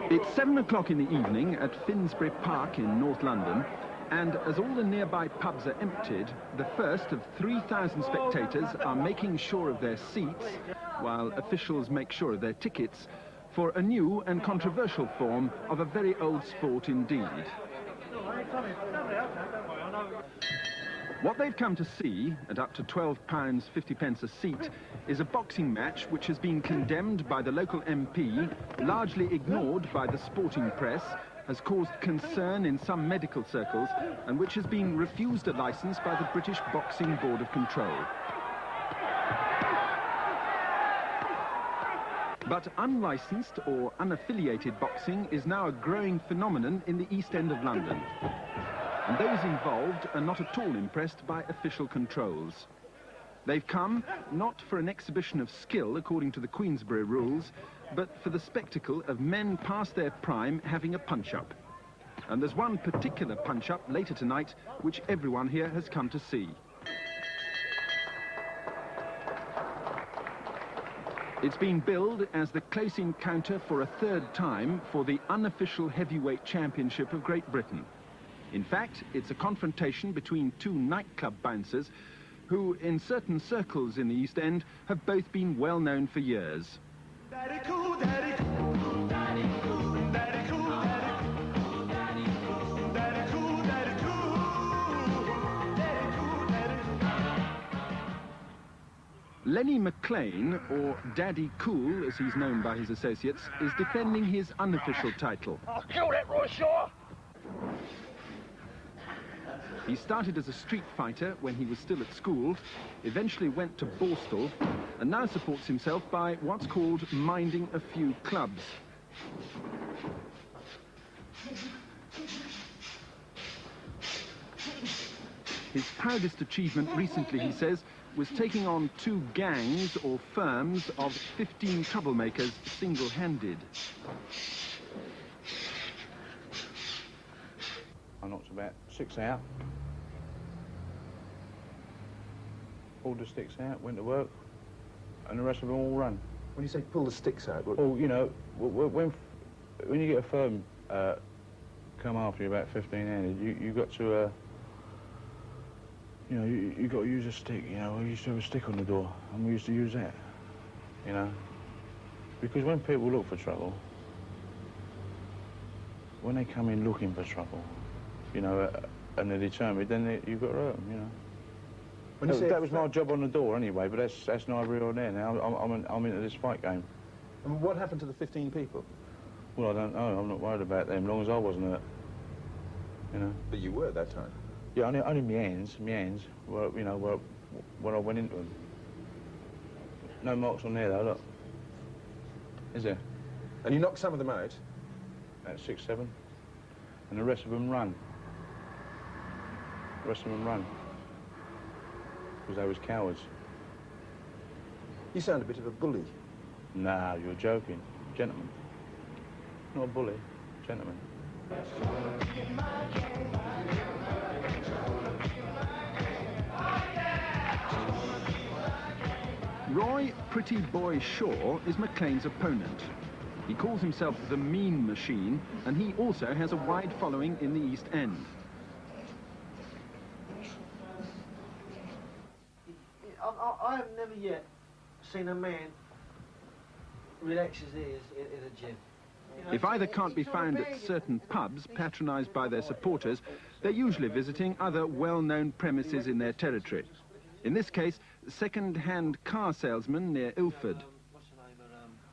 It's 7 o'clock in the evening at Finsbury Park in North London, and as all the nearby pubs are emptied, the first of 3,000 spectators are making sure of their seats, while officials make sure of their tickets, for a new and controversial form of a very old sport indeed. What they've come to see, at up to £12.50 a seat, is a boxing match which has been condemned by the local MP, largely ignored by the sporting press, has caused concern in some medical circles, and which has been refused a licence by the British Boxing Board of Control. But unlicensed or unaffiliated boxing is now a growing phenomenon in the East End of London. And those involved are not at all impressed by official controls. They've come not for an exhibition of skill according to the Queensberry rules, but for the spectacle of men past their prime having a punch-up. And there's one particular punch-up later tonight which everyone here has come to see. It's been billed as the close encounter for a third time for the unofficial heavyweight championship of Great Britain. In fact, it's a confrontation between two nightclub bouncers who, in certain circles in the East End, have both been well known for years. Daddy cool, daddy cool, daddy cool, daddy cool, daddy cool, daddy cool, daddy cool, daddy cool, daddy cool, daddy cool. Lenny McLean, or Daddy Cool as he's known by his associates, is defending his unofficial title. I'll kill that Roy Shaw! He started as a street fighter when he was still at school, eventually went to Borstal, and now supports himself by what's called minding a few clubs. His proudest achievement recently, he says, was taking on 2 gangs or firms of 15 troublemakers single-handed. I knocked about 6 out. Pulled the sticks out, went to work, and the rest of them all run. When you say pull the sticks out, what... Well, you know, when you get a firm come after you about 15-handed, you got to, you know, you got to use a stick. You know, we used to have a stick on the door, and we used to use that. You know, because when people look for trouble, when they come in looking for trouble, you know, and they're determined, then you've got to hurt them, you know. That was my job on the door anyway, but that's neither here nor there now. I'm into this fight game. And what happened to the 15 people? Well, I don't know. I'm not worried about them, as long as I wasn't hurt, you know. But you were at that time? Yeah, only my hands, where, you know, where I went into them. No marks on there, though, look. Is there? And you knocked some of them out? About 6, 7. And the rest of them run. The rest of them run. Because they was cowards. You sound a bit of a bully. Nah, you're joking. Gentleman. Not a bully. Gentleman. Roy Pretty Boy Shaw is McLean's opponent. He calls himself the Mean Machine, and he also has a wide following in the East End. I have never yet seen a man relax his ears in a gym. You know, If either can't be found at certain pubs patronised by their supporters, they're usually visiting other well-known premises in their territory. In this case, second-hand car salesman near Ilford.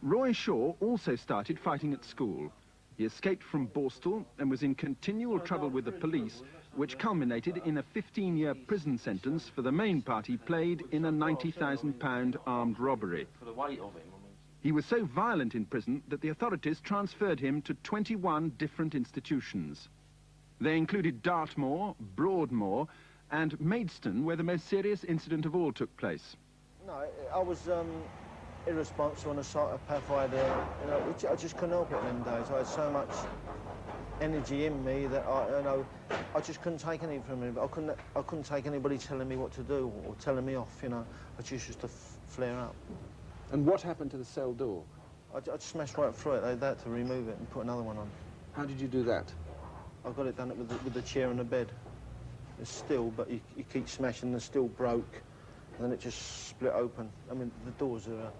Roy Shaw also started fighting at school. He escaped from Borstal and was in continual trouble with the police, which culminated in a 15-year prison sentence for the main part he played in a £90,000 armed robbery. He was so violent in prison that the authorities transferred him to 21 different institutions. They included Dartmoor, Broadmoor and Maidstone, where the most serious incident of all took place. No, I was irresponsible and a psychopath. You know, I just couldn't help it in them days. I had so much energy in me that I just couldn't take anything from him. I couldn't take anybody telling me what to do or telling me off. You know, I just used to flare up. And what happened to the cell door? I smashed right through it. They had to remove it and put another one on. How did you do that? I got it done with the chair and the bed. It's steel, but you keep smashing, the steel broke, and then it just split open. I mean, the doors are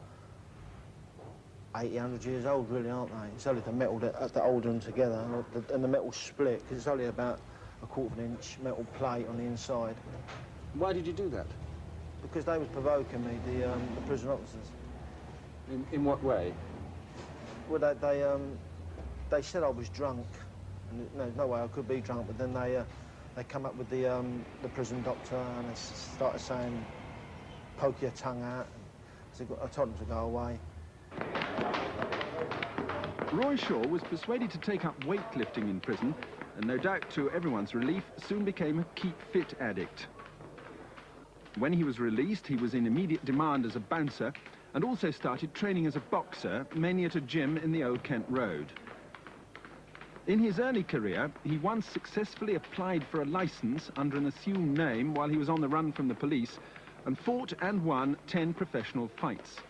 80, 100 years old, really, aren't they? It's only the metal that hold them together, and the metal split, because it's only about a 1/4 inch metal plate on the inside. Why did you do that? Because they was provoking me, the prison officers. In what way? Well, they said I was drunk, and there's no way I could be drunk, but then they come up with the prison doctor, and they started saying, poke your tongue out. So I told them to go away. Roy Shaw was persuaded to take up weightlifting in prison, and no doubt to everyone's relief, soon became a keep fit addict. When he was released, he was in immediate demand as a bouncer, and also started training as a boxer, mainly at a gym in the Old Kent Road. In his early career, he once successfully applied for a licence under an assumed name while he was on the run from the police, and fought and won 10 professional fights.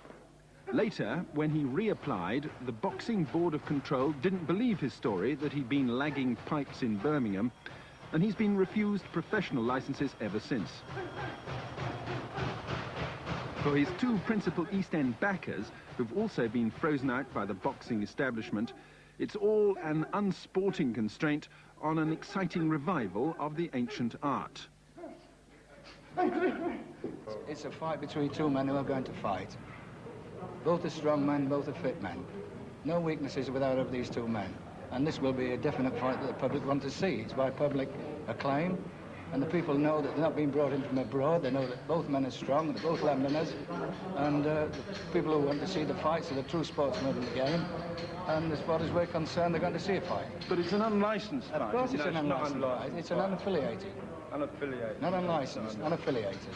Later, when he reapplied, the Boxing Board of Control didn't believe his story that he'd been lagging pipes in Birmingham, and he's been refused professional licences ever since. For his 2 principal East End backers, who've also been frozen out by the boxing establishment, it's all an unsporting constraint on an exciting revival of the ancient art. It's a fight between 2 men who are going to fight. Both are strong men, both are fit men. No weaknesses without of these 2 men. And this will be a definite fight that the public want to see. It's by public acclaim. And the people know that they're not being brought in from abroad. They know that both men are strong, they're both Londoners. And the people who want to see the fights are the true sportsmen of the game. And as far as we're concerned, they're going to see a fight. But it's an unlicensed fight. Of course it's an unlicensed fight. It's an unaffiliated. Unaffiliated. Not unlicensed, unaffiliated.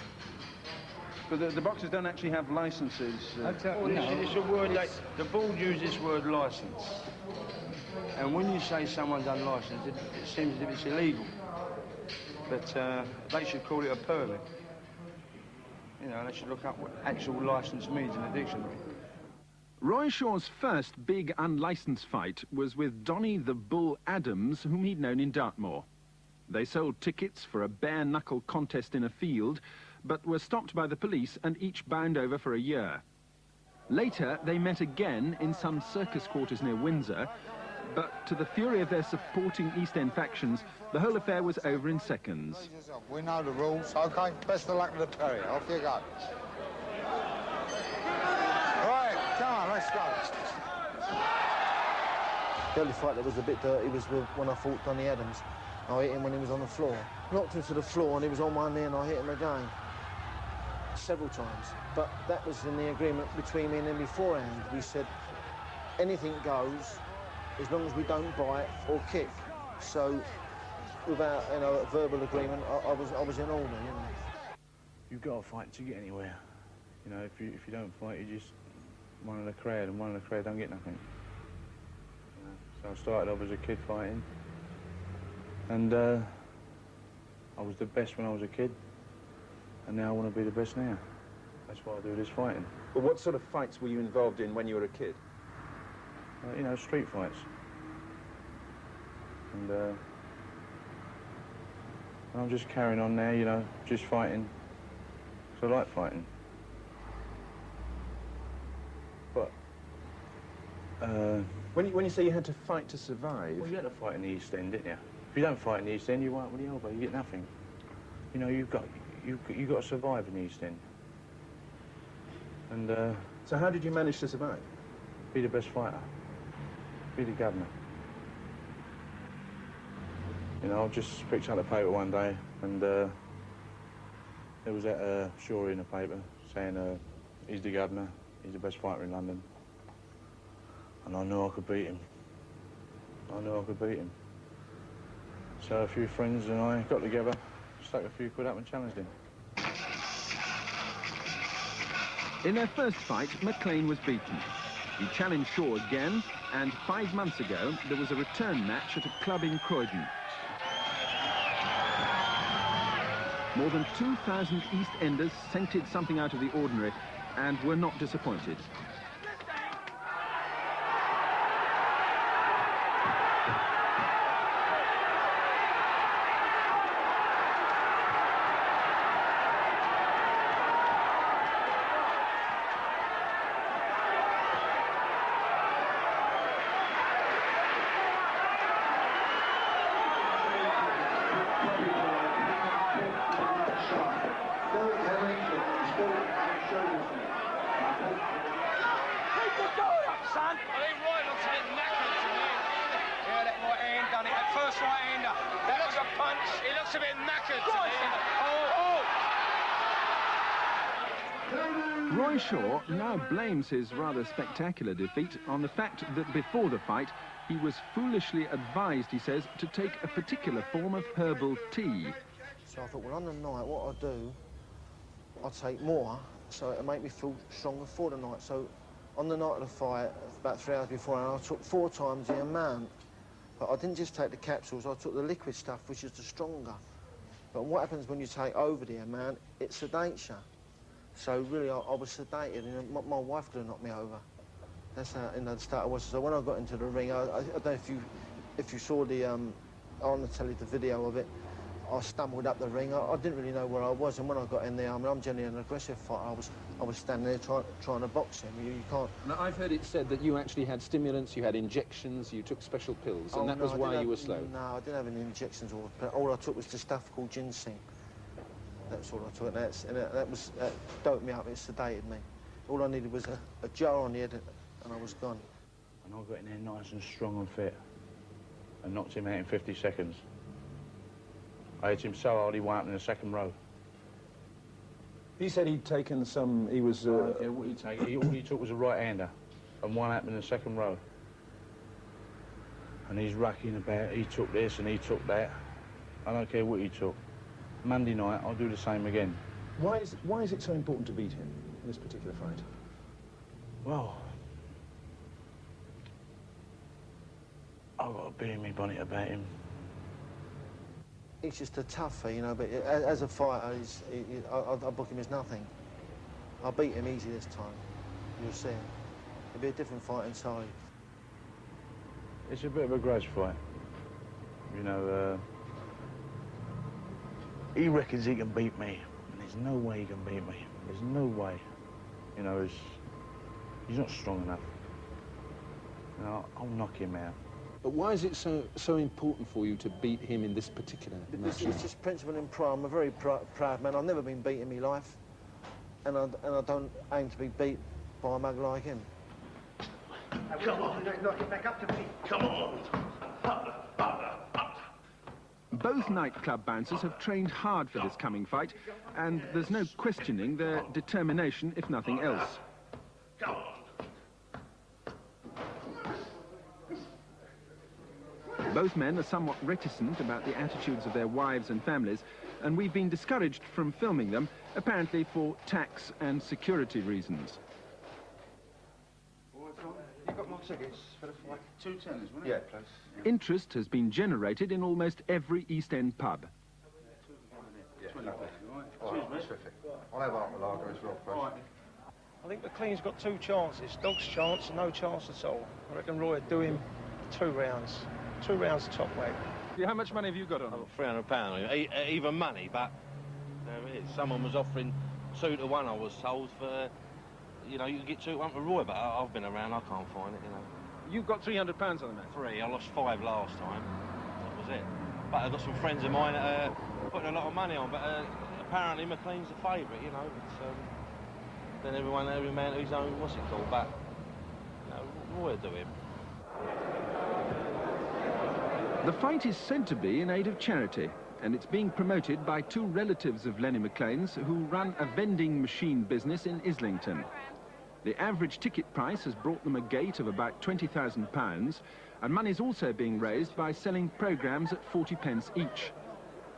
But the boxers don't actually have licences. It's a word that the board uses this word licence. And when you say someone's unlicensed, it seems as if it's illegal. But they should call it a permit. You know, they should look up what actual licence means in the dictionary. Roy Shaw's first big unlicensed fight was with Donny the Bull Adams, whom he'd known in Dartmoor. They sold tickets for a bare-knuckle contest in a field, but were stopped by the police and each bound over for a year. Later, they met again in some circus quarters near Windsor, but to the fury of their supporting East End factions, the whole affair was over in seconds. We know the rules, OK? Best of luck to the Perry. Off you go. Right, come on, let's go. The only fight that was a bit dirty was when I fought Donny Adams. I hit him when he was on the floor. Knocked him to the floor and he was on one knee and I hit him again. Several times. But that was in the agreement between me and him beforehand. We said, anything goes as long as we don't bite or kick. So, without, you know, a verbal agreement, I was in order, you know. You've got to fight to get anywhere. You know, if you don't fight, you're just one of the crowd, and one of the crowd don't get nothing. You know, so I started off as a kid fighting, and I was the best when I was a kid, and now I want to be the best now. That's why I do this fighting. Well, what sort of fights were you involved in when you were a kid? You know, street fights. And I'm just carrying on now, you know, just fighting. So I like fighting. But... When you say you had to fight to survive... Well, you had to fight in the East End, didn't you? If you don't fight in the East End, you wipe with the elbow, you get nothing. You know, you've got to survive in the East End. And So how did you manage to survive? Be the best fighter. Be the Guvnor. You know, I just picked up the paper one day and there was that story in the paper saying he's the Guvnor, he's the best fighter in London. And I knew I could beat him. I knew I could beat him. So a few friends and I got together, stuck a few quid up and challenged him. In their first fight, McLean was beaten. He challenged Shaw again, and 5 months ago, there was a return match at a club in Croydon. More than 2,000 East Enders scented something out of the ordinary and were not disappointed. Nice right-hander. That was a punch. He looks a bit knackered to me. Roy Shaw now blames his rather spectacular defeat on the fact that before the fight, he was foolishly advised, he says, to take a particular form of herbal tea. So I thought, well, on the night, what I'll do, I'll take more, so it'll make me feel stronger for the night. So on the night of the fight, about 3 hours before, I took 4 times the amount. But I didn't just take the capsules, I took the liquid stuff, which is the stronger. But what happens when you take over the amount, it sedates you. So really, I was sedated, and my wife could have knocked me over. That's how, the start was. So when I got into the ring, I don't know if you saw the, on the telly, the video of it, I stumbled up the ring. I didn't really know where I was, and when I got in there, I mean, I'm generally an aggressive fighter. I was standing there trying to box him. You can't... Now, I've heard it said that you actually had stimulants, you had injections, you took special pills, and that was why you were slow. No, I didn't have any injections, all I took was the stuff called ginseng. That's all I took, and that doped me up, it sedated me. All I needed was a jar on the head, and I was gone. And I got in there nice and strong and fit, and knocked him out in 50 seconds. I hit him so hard he went up in the second row. He said he'd taken some, he was... What did he take? All he took was a right-hander, and one happened in the second row. And he's racking about, he took this and he took that. I don't care what he took. Monday night, I'll do the same again. Why is it so important to beat him in this particular fight? Well, I've got a bee in my bonnet about him. He's just a tougher, you know, but as a fighter, I book him as nothing. I'll beat him easy this time. You'll see him. It'll be a different fight inside. It's a bit of a grudge fight. You know, he reckons he can beat me, and there's no way he can beat me. There's no way. You know, he's not strong enough. You know, I'll knock him out. But why is it so important for you to beat him in this particular match? It's just principle and pride. I'm a very proud man. I've never been beat in my life, and I don't aim to be beat by a mug like him. Come on, knock it back up to me. Come on. Both nightclub bouncers have trained hard for this coming fight, and there's no questioning their determination, if nothing else. Come on. Both men are somewhat reticent about the attitudes of their wives and families, and we've been discouraged from filming them, apparently for tax and security reasons. You've got my tickets for the fight? 2 tenors, wasn't it? Yeah, please. Interest has been generated in almost every East End pub. Yeah, lovely. All right, terrific. I'll have half a lager as well, please. I think McLean's got 2 chances. Dog's chance, no chance at all. I reckon Roy would do him 2 rounds. 2 rounds top weight. How much money have you got on him? I've got £300, even money, but there it is. Someone was offering 2 to 1, I was told, for, you know, you can get 2 to 1 for Roy, but I've been around, I can't find it, you know. You've got £300 on the match? 3, I lost 5 last time, that was it. But I've got some friends of mine that are putting a lot of money on, but apparently McLean's the favourite, you know. It's, then every man to his own, what's it called, but, you know, Roy will do him. The fight is said to be in aid of charity, and it's being promoted by 2 relatives of Lenny McLean's who run a vending machine business in Islington. The average ticket price has brought them a gate of about £20,000, and money's also being raised by selling programmes at 40p each.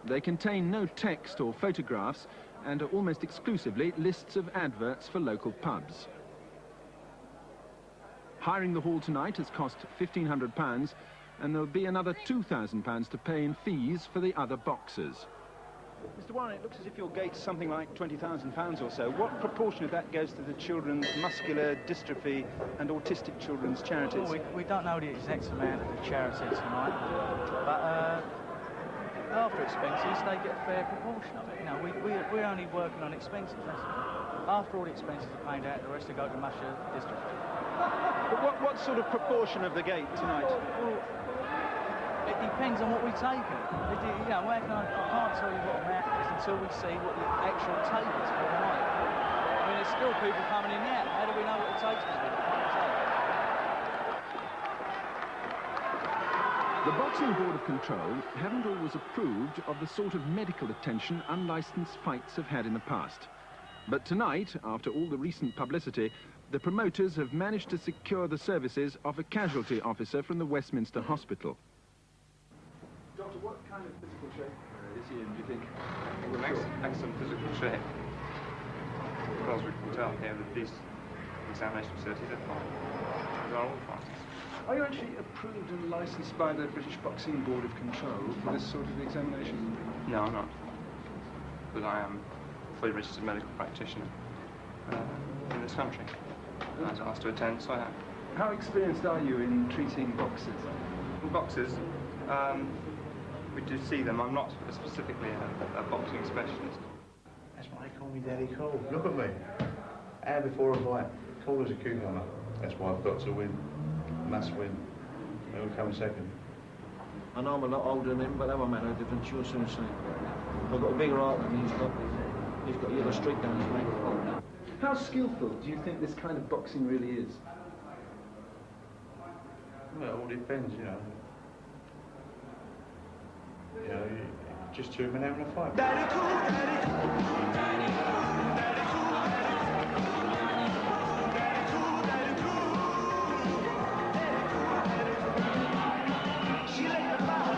They contain no text or photographs and are almost exclusively lists of adverts for local pubs. Hiring the hall tonight has cost £1,500, and there'll be another £2,000 to pay in fees for the other boxers. Mr. Warren, it looks as if your gate's something like £20,000 or so. What proportion of that goes to the children's muscular dystrophy and autistic children's charities? Well, we don't know the exact amount of the charity tonight, but after expenses, they get a fair proportion of it. You know, we're only working on expenses, that's all. After all the expenses are paid out, the rest will go to muscular dystrophy. But what sort of proportion of the gate tonight? Well, it depends on what we take it. You know, I can't tell you what amount it is until we see what the actual take is for the night. I mean, there's still people coming in now. How do we know what the take's going to be? The Boxing Board of Control haven't always approved of the sort of medical attention unlicensed fights have had in the past. But tonight, after all the recent publicity, the promoters have managed to secure the services of a casualty officer from the Westminster Hospital. Doctor, what kind of physical shape is he in, do you think? Excellent physical shape. As far as we can tell here with these examination facilities, they're fine. They're all fine. Are you actually approved and licensed by the British Boxing Board of Control for this sort of examination? No, I'm not. But I am a fully registered medical practitioner in this country. I was asked to attend, so I have. How experienced are you in treating boxers? Boxers, we do see them. I'm not specifically a boxing specialist. That's why they call me Daddy Cool. Look at me. Hour before a fight, cool as a cucumber. That's why I've got to win. Must win. They will come second. I know I'm a lot older than him, but that won't make no difference. You'll soon see. I've got a bigger heart than he's got. He's got a yellow streak down his neck. How skillful do you think this kind of boxing really is? Well, it all depends, you know. You know, just two men having a fight. Daddy cool, daddy cool, daddy cool, daddy cool, daddy cool, daddy cool. She let the fire.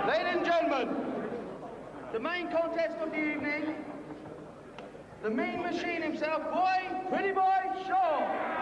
Ladies and gentlemen, the main contest of the evening, the mean machine himself, boy, pretty boy, Shaw.